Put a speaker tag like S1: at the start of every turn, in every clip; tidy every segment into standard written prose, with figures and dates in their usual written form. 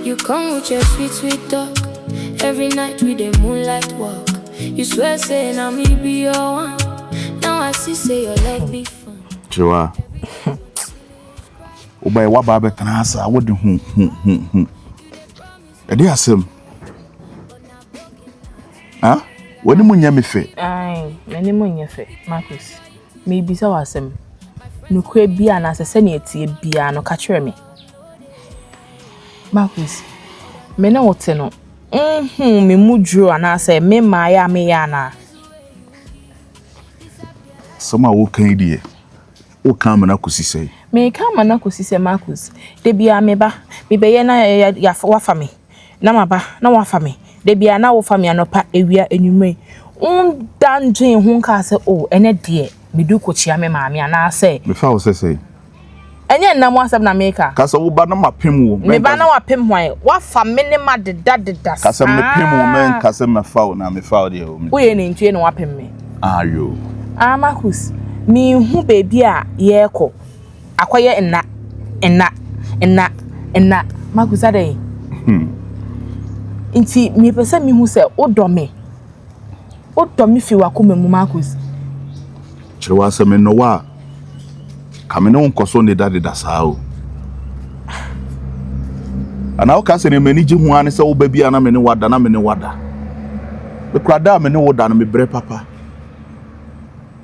S1: You come with your sweet, sweet talk. Every night with the moonlight walk. You swear saying I'm me be your one. Now I see say your love be fun.
S2: Kyerewaa. Oba wa ba betena asa wo de hu. E dey asem. Ah? Wani munya me fe.
S3: Ai, mani munya fe, Marcus. Me bisa wasem. Nukwe bia na sese ne etie bia no ka kyerɛ me. Marcus. Me na wote no. Me mudro ana say me maaya me ya na.
S2: Sama wo kan die. Wo kan me na kosisɛ.
S3: Me kan ma na kosisɛ Marcus. De bia me ba, me be ye na ya wafa me. Na maba, na wafa me. De bia na wafa me anopa ewia enwumre. Dandwen ho ka se o ene de me du kochia me maame ana se.
S2: Me fa wo sɛ.
S3: Enye na mo asem na meka.
S2: Kasa wo ba na mapem wo.
S3: Me ba na wapem hwan. Wafa me ne ma deda.
S2: Kasa me pem wo men kasa me fa wo na me fa wo de o.
S3: Wo ye ne ntwe no wapem me.
S2: Ayo.
S3: Marcus, me hu baby a ye ko. Akoye enna. Marcus adai. Inti me pese me hu se odo me fi wakoma mu Marcus.
S2: Kyerewaa se me no wa. Kame no nkoso ne dada saa o. Ana o ka se ne mani gi ho ane se wo ba bia na me ne wada na me ne wada. Me krada me ne woda na me bre papa.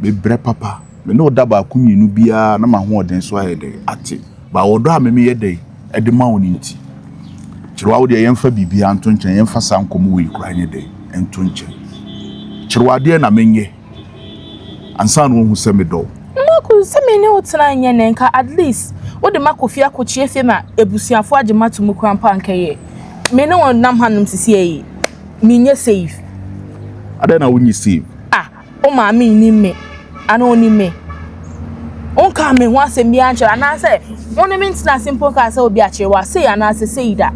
S2: Me ne woda ba ku mienu bia na ma ho oden so ayede ate. Ba wodo a me yede e de ma woni nti. Kyerewaa wo de yemfa bibia anto nchen yemfa sankomo we kura nye de ento nchen. Kyerewaa de na menye. Ansa no hu se me do.
S3: Se me ne otena nya nenka at least wo de makofi akochie fe ma ebusuafo agemato mu krampa ankaye me ne wonam hanum sisi yi me nye safe
S2: ada na wonyi safe
S3: o ma me ni me ana oni me on ka me ho asem bia anchara na se won me ntina simple ka se obi akyerewaa se ya na se seida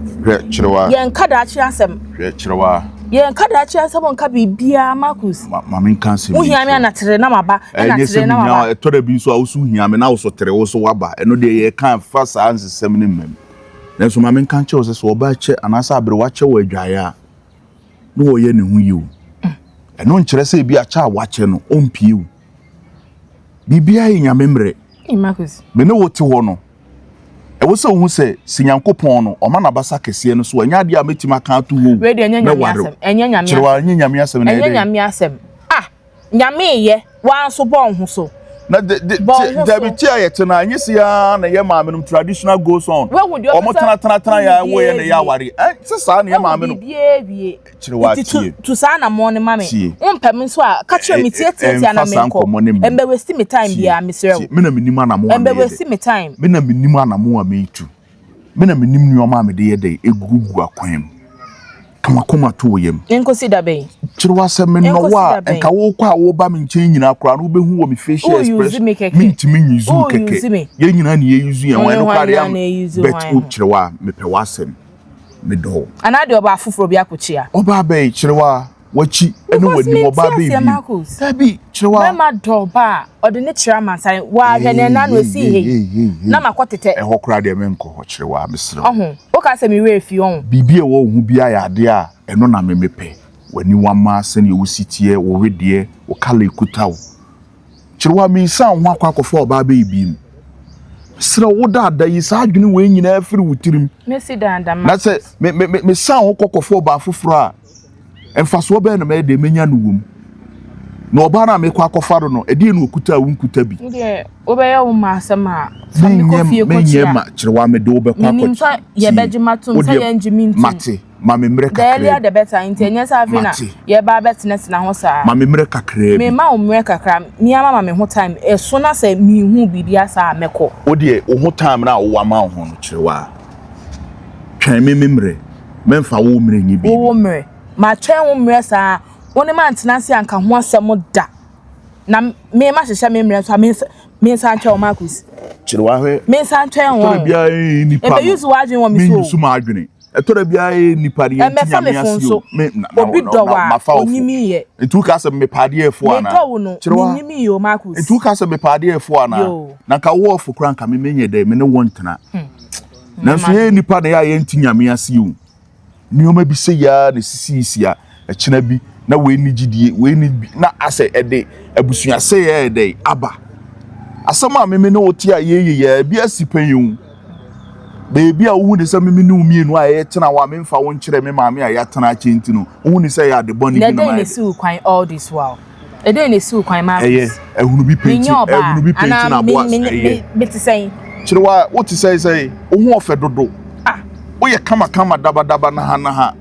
S2: Kyerewaa
S3: ye nka da akye asem
S2: Kyerewaa
S3: ye nka da akye asem nka bibia Marcus
S2: ma me nka se
S3: wo hia me anatere na maba na tere na maba
S2: e tore bi so a wo su hia me na wo so tere wo so waba eno de ye kan fa sa ansesem ne mem na so ma me nka che wo se so oba che anasa abere wa che wo adwaye a no wo ye ne hu yi o eno nkyere se bi a cha wa che no ompie o bibia ye nya memre
S3: Marcus
S2: me ne wo te ho no e wo se hu se sinyankopon no o ma na basa kese no so anya de a metima kan to ho
S3: we de nya nyame
S2: Kyerewaa nya nyame asem na
S3: enya nyame asem nyame ye wan so bon ho so
S2: na de bi a yete na anyisi ya na ye maamenum traditional goes on omo tana ya wo ye na ya ware se sa na ye maamenum
S3: bie
S2: Kyerewaa tie
S3: to sa na mo ne mame umpem so a ka kire me tie na me ko embe waste me time bia me sere wo
S2: me na menim ana mo
S3: embe waste me time
S2: me na menim ana mo a me tu me na menim nyoma me de ye de egugu akwam kama to yem
S3: enkosi da be
S2: Kyerewaa se me no wa enka wo kwa wo ba me nchen nyina kora no behu wo me facial expression me ntimi nyizu keke ye nyina ne ye yuzu ye wan no kware am bet Kyerewaa me pe wasem me do
S3: ana de oba afoforo bi akochia
S2: oba be Kyerewaa wachi ene wani oba be bi tabi Kyerewaa
S3: ma do ba ode ne kyerɛ amansan wa hwɛ ne na no esi he na makotete
S2: ho kora de me nko ho Kyerewaa me sere
S3: o ka se me we fi on
S2: bibie wo hu bia ya de a eno na me mepe wani wama sene wo sitie wo wedie wo kala ekuta wo Kyerewaa me san ho akwakofa oba be bi sere wo da yi sa adwene we nyina afiri wutirim
S3: me si danda ma
S2: na se me san ho kokofo oba afoforo a emfaso be na me de menya no wom na oba na me kwakofa do no edi no okuta wo nkuta bi
S3: de obeya wo ma asema
S2: menyema Kyerewaa me de wo be kwakofa
S3: ye bejima tum se ye njimintu
S2: mate ma me mre kakra
S3: daily the better intenya sa afina ye ba betena ho sa
S2: ma me mre kakra
S3: me ma o mre kakra mi ama ma me ho time eso na se mi hu bibia sa meko
S2: o de o ho time na wo ama ho no Kyerewaa twan me mre memfa wo mre nyi bi
S3: wo mre ma twan wo mre sa woni ma ntena se anka ho asem da na me ma hyehyɛ me mre so me san twan Marcus
S2: Kyerewaa hwe
S3: me san twan wo
S2: bia ni pa
S3: e be use wadwen wo mi so
S2: me su ma adwene etora bia ni pade
S3: enti me asio me obi do wa onyimi ye
S2: entu ka se me pade efo ana
S3: me do no onyimi yo Marcus
S2: entu ka se me pade efo ana na ka wo ofo kran ka me menye de me ne wontena nanso ye nipa na ya enti nyame ase o nioma bi se ya na sisi a ekina bi na we ni gidie we ni na ase ede abusua se ya ede aba asama meme na oti a ye ya bi asipan yu baby a wo ni se meme no mienu a ye tena wa memfa wo nkire me maame a ya tena achenti no wo ni se ya de boni bi na
S3: ma si kwan all this while e dey na si kwan ma
S2: ehunu bi penti na boas
S3: me ti say
S2: Kyerewaa what to say wo ho ofe dodo wo ye kama daba na ha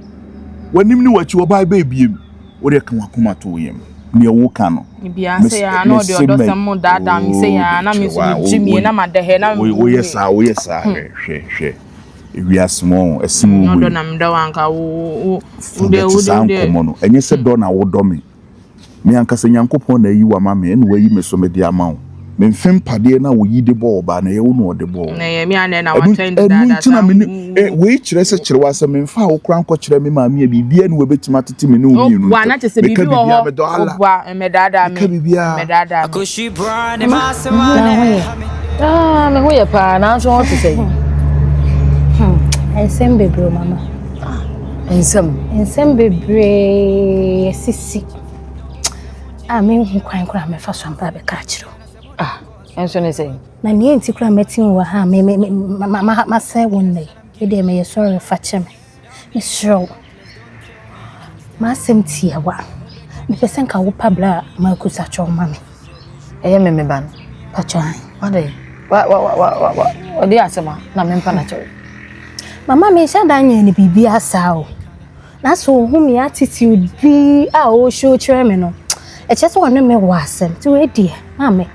S2: wanim ni wachi wo bai baebiem wo de kan wakoma to yem ne wo ka no
S3: bia say ya na de odosem mo dada mi say ya na mi so jimie na ma de he na
S2: wo yes hwe ewiasmo asimu
S3: wo na mda wanka wo
S2: de no enye se do na wo do me ankasa Nyankopon na yi wa ma me ene wayi me so me de ama wo me mfem pade na wo yi de ball ba na ye wo no de ball
S3: na ye mi ane na wa twend dada
S2: we kire se Kyerewaa se me mfa wo kran ko kire me ma me bibia ne we betima tete me ne wo mi no
S3: wa na tese bibi wo ho obwa me dada me dada
S4: Akoshi brand ma se ma
S5: me ho ye pa na so what to say
S6: ensem bebre mama ensem bebre sisi me hu kwan kura me fa so ampa be ka kiro
S5: enso ne say
S6: na ne enti kura metin wo ha ma say won nei e de me sorry fa cheme me sure ma sem tia wa me pesen ka wo pabla ma kusa cho mama
S5: eye me ban
S6: pa chan
S5: wade wa odi asema na me mpa na cho
S6: mama me sha da nya ni bibi asa o na so hu me attitude bi a o show chere me no e che so wonu me wasem ti we die mama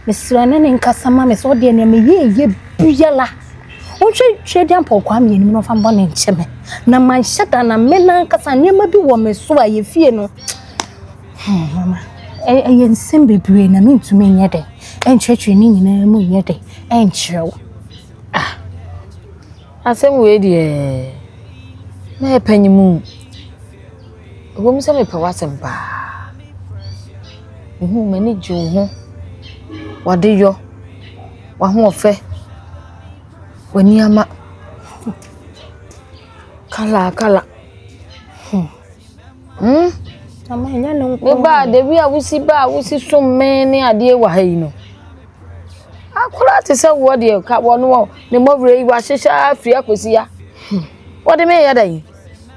S6: me srane ne nkasa mama so de ne me ye buyala o che de ampo kwa me ni no fa mbo ne ncheme na man shada na me na nkasa ne ma bi wo me so a ye fie no mama ye nsem bebre na me ntumi nye de en church ni nyina mu nye de en chrew
S5: asem we die na panyimu wo mi se me pa wasem ba mani ju ho wade yo wa ho ofe wani ama kala
S6: mama nya no
S5: me ba de bi awusi so me ne ade wa ha yi no akura te se wo de ka wo no ne movre yi wa hyehyɛ afiri akosi ya wo de me ya dan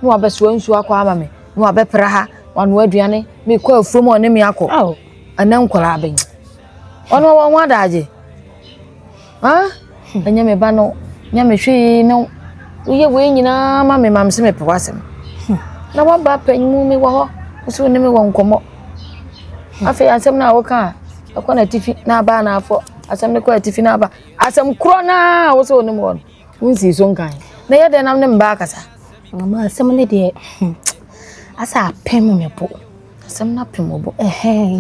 S5: no abeso nsu akwa ama me no abepra ha wanu aduane me kwa afrom o ne me akọ anan kwara aben ono wo nwa daje anya me ba no nya me hwe no uye we nyina ma me mamse me pewasem na wa ba panyimu me wo ho so ne me wo nkomo afi asem na wo ka akona tifi na ba na afọ asem ne kwa tifi na ba asem kro na wo so ne mo unsi so nkan na ye de nam ne mba kasa
S6: mama asem ne de asa pem me bo
S5: asem na pem bo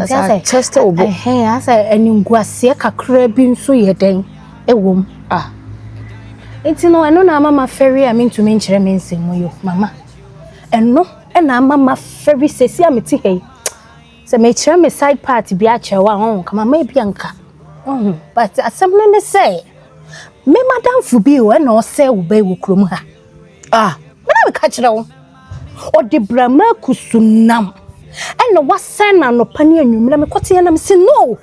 S6: asa
S5: chester obo
S6: asa eningwase kakra bi nso ye den ewom enti no eno na mama ferry a mintu me nkire me nsem yo mama eno na mama ferry sesi a meti hei se me kire me side part bi a Kyerewaa kama ma bi anka but asem ne say me madam fu bi o na o se wo be wo krom ha me na me ka kire wo o de brama kusunam ena wasana no pani anwumra me kote na me se no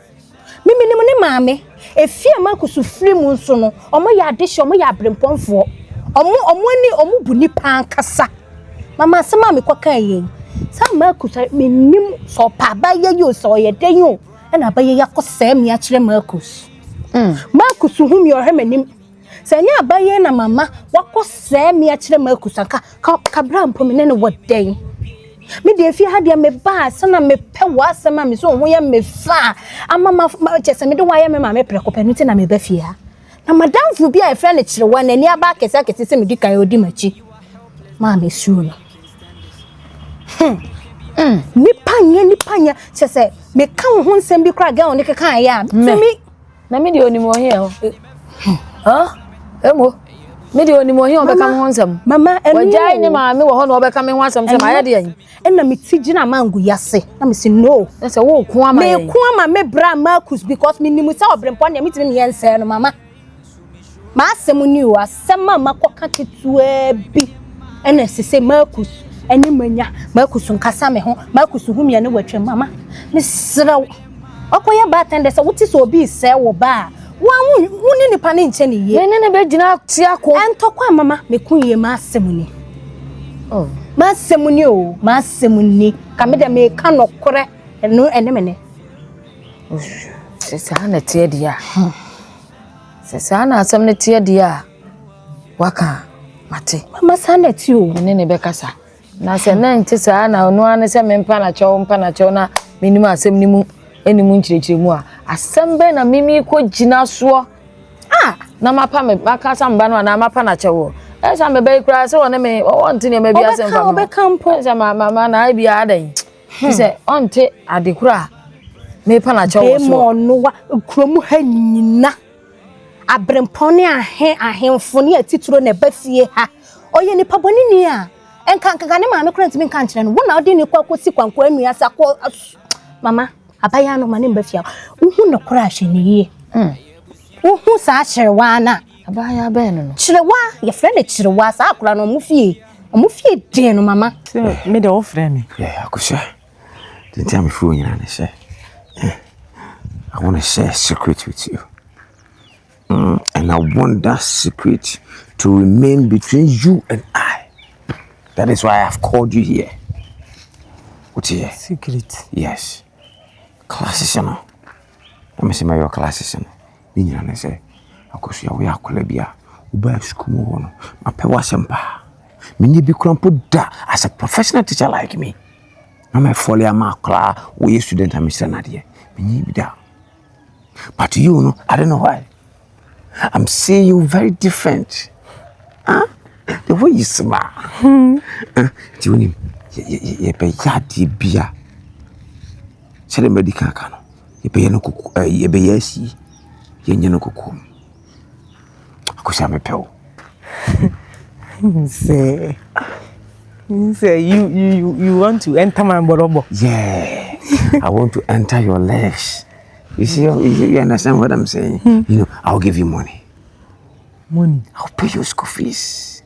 S6: mimi ni ne maame efie makusu firi mu nso no omo ya adehye omo ya abrempomfo omo bu nipa ankasa mama asema me kwaka yen sa makusu menim so pa ba ye yo so ye den yo ena ba ye yakose me a kire makusu makusu hu mi ohemanim sanya ba ye na mama wakose me a kire makusu ka bra mpom ne woden me de fi ha de me ba sana me pe wasema me so ho ye me fa ama chese me de wa ye me ma me prekope no ti na me ba fi ha na madam fu bi a efra ne Kyerewaa na ni aba kese se me di kan odi machi ma me suo no nipa nya chese me kan ho nsem bi kra ga on ne kan ya me
S5: na me de onimo he emo me de onimo he obeka ho nsem
S6: mama
S5: wajai ne ma me wo ho na obeka me ho nsem se ma ya de yan
S6: na me tigina mangu yase na me say no
S5: say wo ku ama
S6: me bra Marcus because me nimu say obrempon na me timi ne yense no mama ma asem ni o asem a makoka ketua bi ena sese Marcus eni manya Marcus nkasa me ho Marcus hu me ne watwa mama me sraw okoye bartender se wuti so obi se wo ba wa wuni nipa ne nche ne ye
S5: ne be gina tia ko
S6: entokwa mama me kunye ma asem ni oh ma asem ni o ma asem ni ka me de me ka nokore eno ene me ne
S5: sesa na tie dia sesa na asem ne tie dia waka mate
S6: mama saneti o
S5: ne be kasa na se na nti sa na onu ane se me mpa na chew na minimum asem ni mu enimu nchirechire mu a asem be na mimi ko gina so na mapa me makasa mba no na mapa na chew e sa me be kura se wona me wonte ne me bia asem fa
S6: obe kampo
S5: se mama na bia adan se onte adekura me pa na chew so
S6: mo no wa kuromu ha nyina abrempone ahemfo ne atituro na bafie ha oye ni paboni ni a enkanka ne maame kurantimi nka nkire no wona odi ni kwakosi kwankwa anua sakọ mama abaya no mane mbafia uhu no kora ahwe ni ye uhu sa Kyerewaa na
S5: abaya be no
S6: Kyerewaa ye friend Kyerewaa sa akora no omufie den no mama
S3: me de ofre me
S7: yeah Akosua didn't tell me fool you and say I want to share a secret with you and I want that secret to remain between you and I. That is why I have called you here. What's here?
S3: Secret.
S7: Yes. Classes, you know. Let me see my your classes, you know. Then you say, Akosua, we are Kolebia. Uba school, my pewa sempa. Me be crumpled da as a professional teacher like me. I'm a folly makla, we student and Mr. Nadia. Me be da. But you know, I don't know why. I'm seeing you very different. Huh? The way you smile. Do you ye be yadi bia. Sele medical kano. Ye be no kuku ye be yesi. Ye no kuku. Akosua me pew.
S3: Say you want to enter my borobo.
S7: Yeah. I want to enter your legs. You see, you understand what I'm saying? You know, I'll give you money.
S3: Money?
S7: I'll pay your school fees.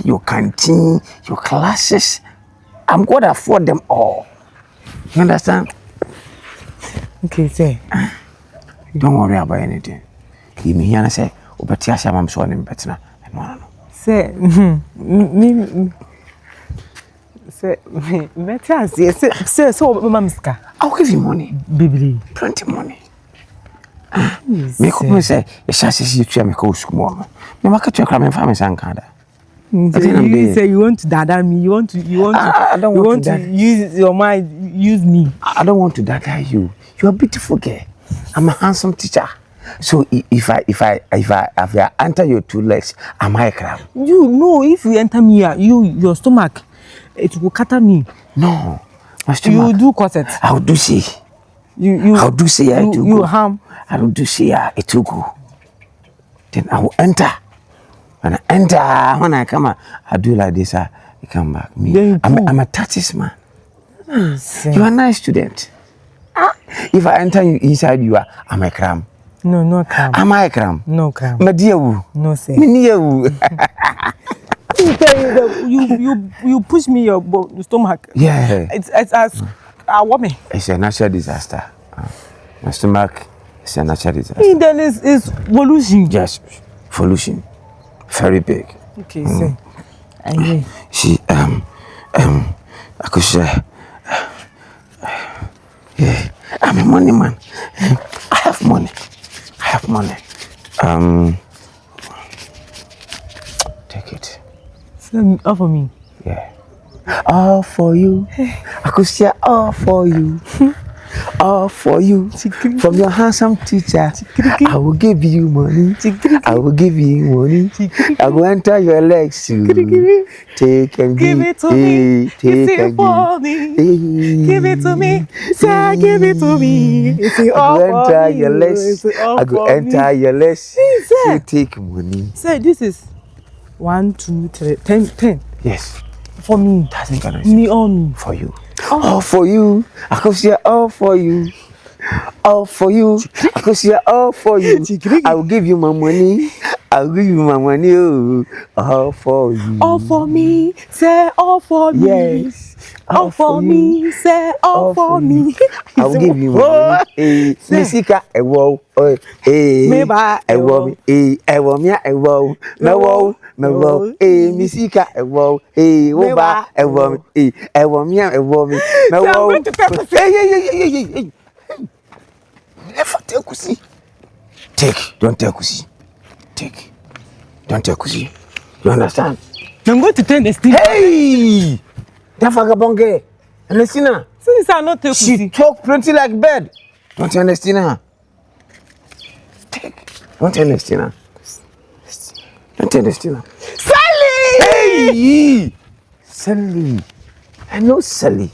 S7: Your canteen, your classes. I'm going to afford them all. You understand?
S3: Okay, say.
S7: Don't worry about anything. Give me here and say, oh, but yes, I'm sorry, but no.
S3: Say, say, so, Mamska.
S7: I'll give you money.
S3: Baby.
S7: Plenty money. Make up say, the chassis you try me go school. Me market your crime and family Sankada.
S3: You say you want to dada me, you want to
S7: I don't want
S3: to use your mind, use me.
S7: I don't want to dada you. You're a beautiful girl. I'm a handsome teacher. So if I enter your two legs, am I a crab?
S3: You know, if you enter me, your stomach, it will cut me.
S7: No, my stomach.
S3: You do corset.
S7: I'll do see. I'll do see.
S3: You harm.
S7: I will do see. It will go. Then I will enter. When I enter, when I come, I do like this. I come back. I'm a touches man. You are a nice student. If I enter you inside, I'm a cram.
S3: No, no cram.
S7: Am I a cram?
S3: No cram.
S7: My dear,
S3: no say.
S7: Me near
S3: you push me your stomach.
S7: Yeah.
S3: It's as a woman.
S7: It's a natural disaster. My stomach is a natural disaster.
S3: Then it's evolution.
S7: Yes, evolution. Very big.
S3: Okay, say. And
S7: she Akosua. Yeah, I'm a money man. I have money. Take it.
S3: All for me.
S7: Yeah. All for you. Akosua, all for you. All for you. From your handsome teacher. I will give you money. I will give you money. I will enter your legs too. Take and
S3: Give it to me.
S7: Take and
S3: give. Give it to me. Say, give it to me.
S7: I will enter your legs. I will enter your legs. So take money.
S3: Say, this is 1, 2, 3, 10.
S7: Yes.
S3: For me.
S7: That's
S3: Me on.
S7: For you. All for you. Akosua, all for you. All for you. Akosua, all for you. I will give you my money. I'll give you my money. Oh, all for you.
S3: All for me, say all for me.
S7: Yes.
S3: All for me, say all for me.
S7: I'll give you my money. Misika, ewo.
S3: Meba,
S7: Ewo me. Ewo me, ewo. Mewo. Misika, ewo. Oba, ewo me. Ewo me, ewo me. Mewo. Hey. Never take kusi. Take, don't take kusi. Take. Don't take kusi. You understand?
S3: I'm going to turn the steam.
S7: Hey! That vagabond girl. Understand her?
S3: Since I not take
S7: She talk plenty like bird. Don't you understand her? Take. Don't you understand her? Don't you understand her?
S3: Sally!
S7: Hey! Sally. I know Sally.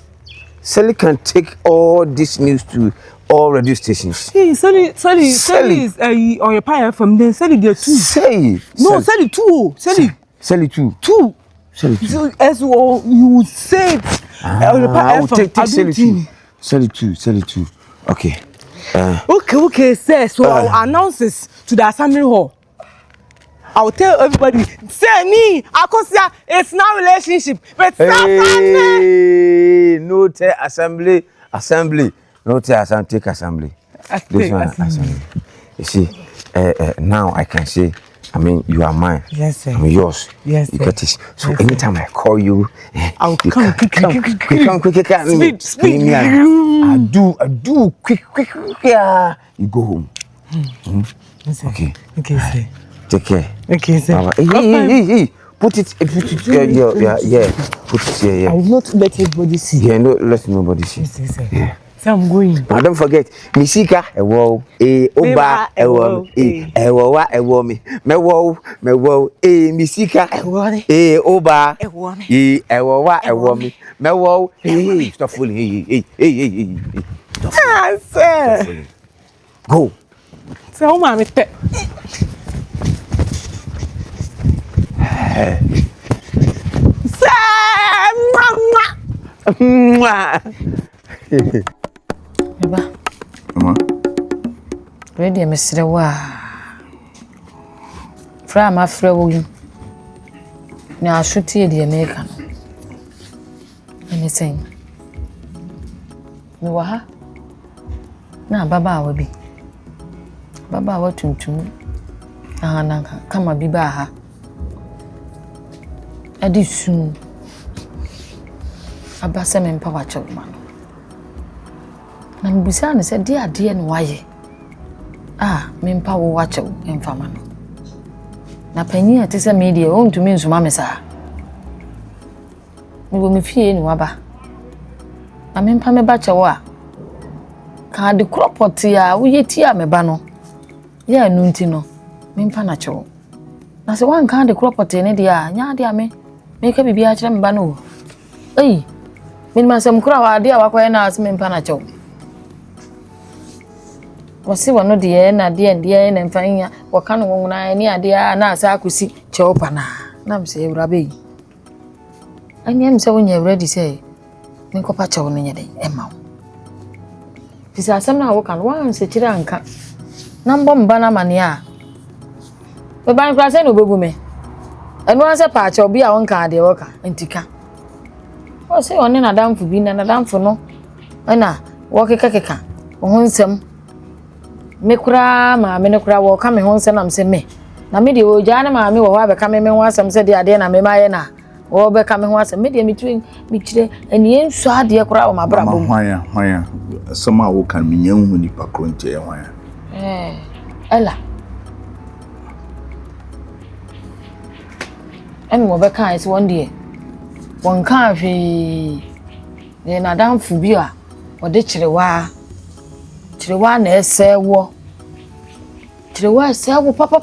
S7: Sally can take all this news to all radio stations.
S3: Hey, Sally is on your pie from then. Sally there too.
S7: Say.
S3: No, Sally too.
S7: Sally too.
S3: Two.
S7: Sally too.
S3: So, as well, you would say it.
S7: I will take Sally too. Sally too. Okay.
S3: Okay, sir. So I'll announce this to the assembly hall. I'll tell everybody, say me, Akosua, it's not relationship. But
S7: hey, no tell assembly. No tell assembly, take assembly. This one assembly. You see, now I can say, I mean, you are mine.
S3: Yes, sir.
S7: I'm yours.
S3: Yes,
S7: you
S3: sir.
S7: get this. So anytime I call you,
S3: I'll
S7: you
S3: come quick. Speed.
S7: I do quick. You go home. Okay.
S3: Okay, sir.
S7: Take care.
S3: Okay, sir.
S7: Hey. Put it yeah. Put it here.
S3: I will not let everybody see.
S7: Yeah, no, let nobody see.
S3: Yes, sir.
S7: Yeah.
S3: So I'm going.
S7: Now don't forget, Misika, ewo, oba, ewo, ewowa, ewo me, mewo, Misika, oba, ewowa, ewo me, mewo, hey, stop fooling, hey.
S3: Ah, sir.
S7: Go.
S3: So, mommy,
S5: Eba.
S2: Mama.
S5: Ready, Mr. Wa. From my friend, now shoot here the American. Anything. No, ha? Na baba will be. Baba, what to come a biba. I did soon. A bassam and power choke man. I'm beside said, dear, and why? Ah, men power watch in Famano. Na penny at is a media own to me, so mamma, sir. You will me fear in Waba. I mean, Pame Bachawa. Can the crop pot tia, we tia me bano. Ya nuntino, min panacho. Na se one can the crop pot in dia, nya me. Make a baby acham bano. Hey, min masam crowd, dear, what na as min panacho. Wasi wano dear na dear and fine, what can one any idea na sakusi chopana. Nam say Rabbi. And yam so when you're ready, say, Minko Pacho on your day, Emma. This is some now can one say Chiranka. Nambom bana mania. But by class no bogume. And once a patch or be a one card de worker and tika. Oh, say on a damn for being and a damn for no. Anna, walk a kakeka. On some. Mekura, ma menokura will come home, and say me. Na me the Jana, mammy, or have coming once, some said the Adena, me mayana. Or becoming once a medium between me today and the end so dear crowd, my brother.
S2: Why, somehow can be young when you pack on to wire.
S5: Ella. And Mobeka is one day. One coffee. Then a damn fubia or the Kyerewaa. Kyerewaa na ese wo. Kyerewaa ese wo papa.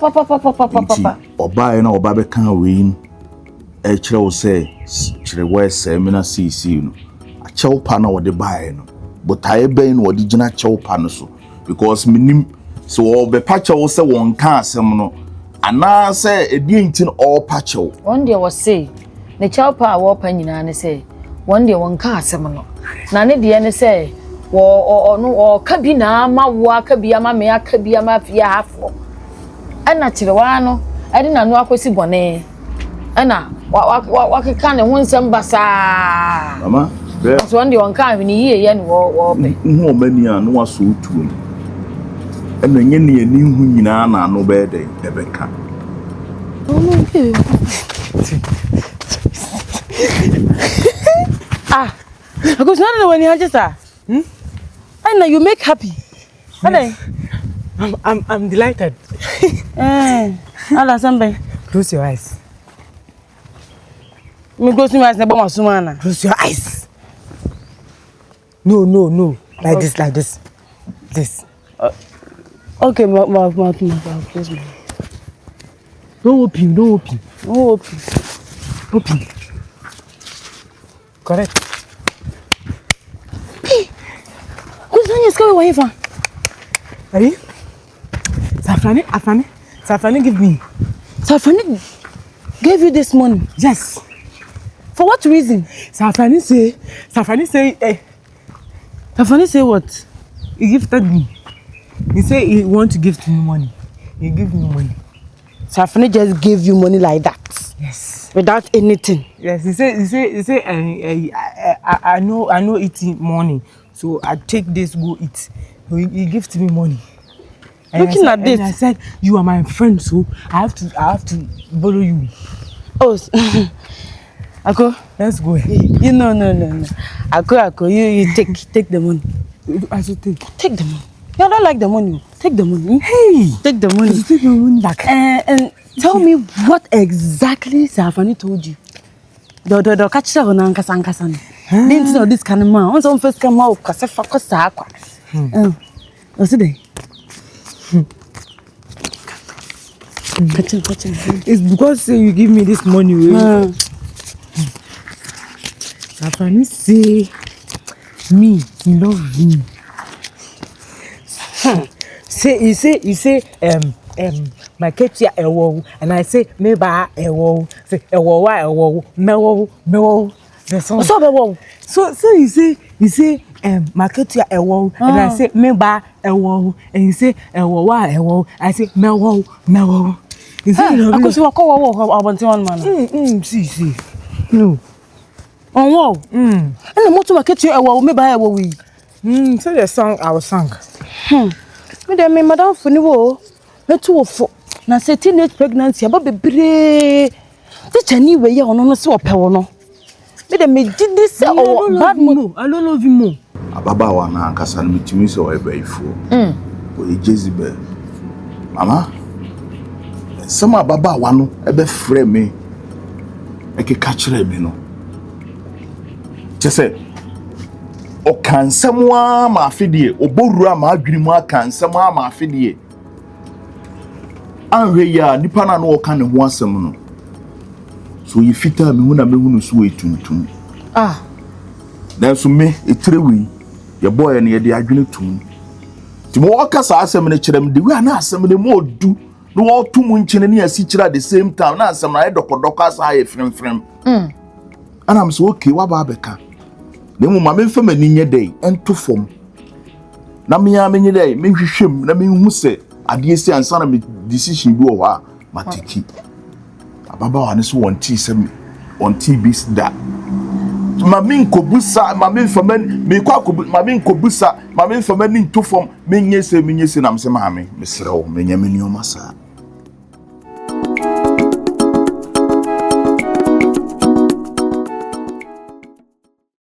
S2: Oba na oba be kan we e kyerɛ wo sɛ Kyerewaa ese me na sisi no. A kyɛw pa na wo de bae no. Botae bɛn no wo de gina kyɛw pa no so because minim so wo be pa kyɛw sɛ won ka asɛm no ana sɛ edi ntin all pa kyɛw.
S5: One day was say ne kyɛw pa wo pa nyina ne sɛ one day won ka asɛm no. Na ne de ne sɛ no kabi na ma wo akabi ama me akabi ama fia hafo ana Kyerewaa no ade na no akosi bone ana wakeka ne ho nsem basa
S2: mama
S5: so wonde wonka ahwene yie ye ne wo be
S2: ho mani a no waso tuo ena nye ne ani hu nyina na no be de ebeka
S8: Akosua no when you just and you make happy. Yes. I'm delighted.
S3: Ala sambe.
S8: Close your eyes.
S3: Me close my eyes na boma sumana.
S8: Close your eyes. No. Like this. This.
S3: Okay, ma close my.
S8: Don't open. Open. Correct.
S3: Kusanya skawe wa hiva.
S8: Ready? Safrani give me.
S3: Safani gave you this money.
S8: Yes.
S3: For what reason?
S8: Safrani say what? He gifted me. He say he want to give me money. He give me money.
S3: Safani just gave you money like that.
S8: Yes.
S3: Without anything.
S8: Yes. He say I know eating money. So I take this, go eat. So he gives me money. And
S3: Looking at this,
S8: I said, you are my friend, so I have to borrow you.
S3: Oh, Ako,
S8: Let's go.
S3: you no. Ako, you take the money.
S8: I should take
S3: the money. You don't like the money. Take the money.
S8: Hey,
S3: Take the money.
S8: you take my money back.
S3: And tell me what exactly Safani told you. The catch her on Ankasan. Didn't know this kind of man. On some first come out, because I focus. What's it? Catch him.
S8: It's because you give me this money. Safani say me, he love me. He say my Kyerewaa ewo, and I say me ba ewo. Say ewo mewo. The song. So he say my Kyerewaa ewo, and I say me ba ewo, and he say ewo. I say mewo. He say
S3: Akosua call about one man.
S8: See. No.
S3: On wow. And the motor market you ewo me ba ewo we.
S8: So the song I was sang.
S3: Me dem me madam funi wo. Me to fo. Na say teenage pregnancy aba bebre. The chani we ye ono no se ope wo no. Me dem me did this bad mo.
S8: I don't love him more.
S2: ababa na ankasa no mitimi so ebaifo o Jezebel mama some ababa wa no ebe frɛ me ekeka kyerɛ me no kyese o kansamwa ma afidie oborura ma adwiri mu akansamwa ma afidie anhwe ya nipa na no o ka ne ho asɛm no so yifita me hu na me hu no so etuntum nanso me etrewi ye boy na ye de adwene tum ti mo wakasa asɛm ne kyerɛ me de wi ana asɛm ne mo odu no wo tum nkyene ne asi kyerɛ at the same time na asɛm na ye dokodoko asa ye frem ana am so okay wa ba beka na mu ma me mfa mani nye dai ento fom na me ya menye dai me hwehwem na me hu se ade si ansa na me decision bi wo ha matiki ababa wa ne so won ti sem on TB's da mami nkobusa mami mfaman me kwa kobu mami nkobusa mami mfaman ni ntofom menyese na mse maame mesrew menyame ni omasa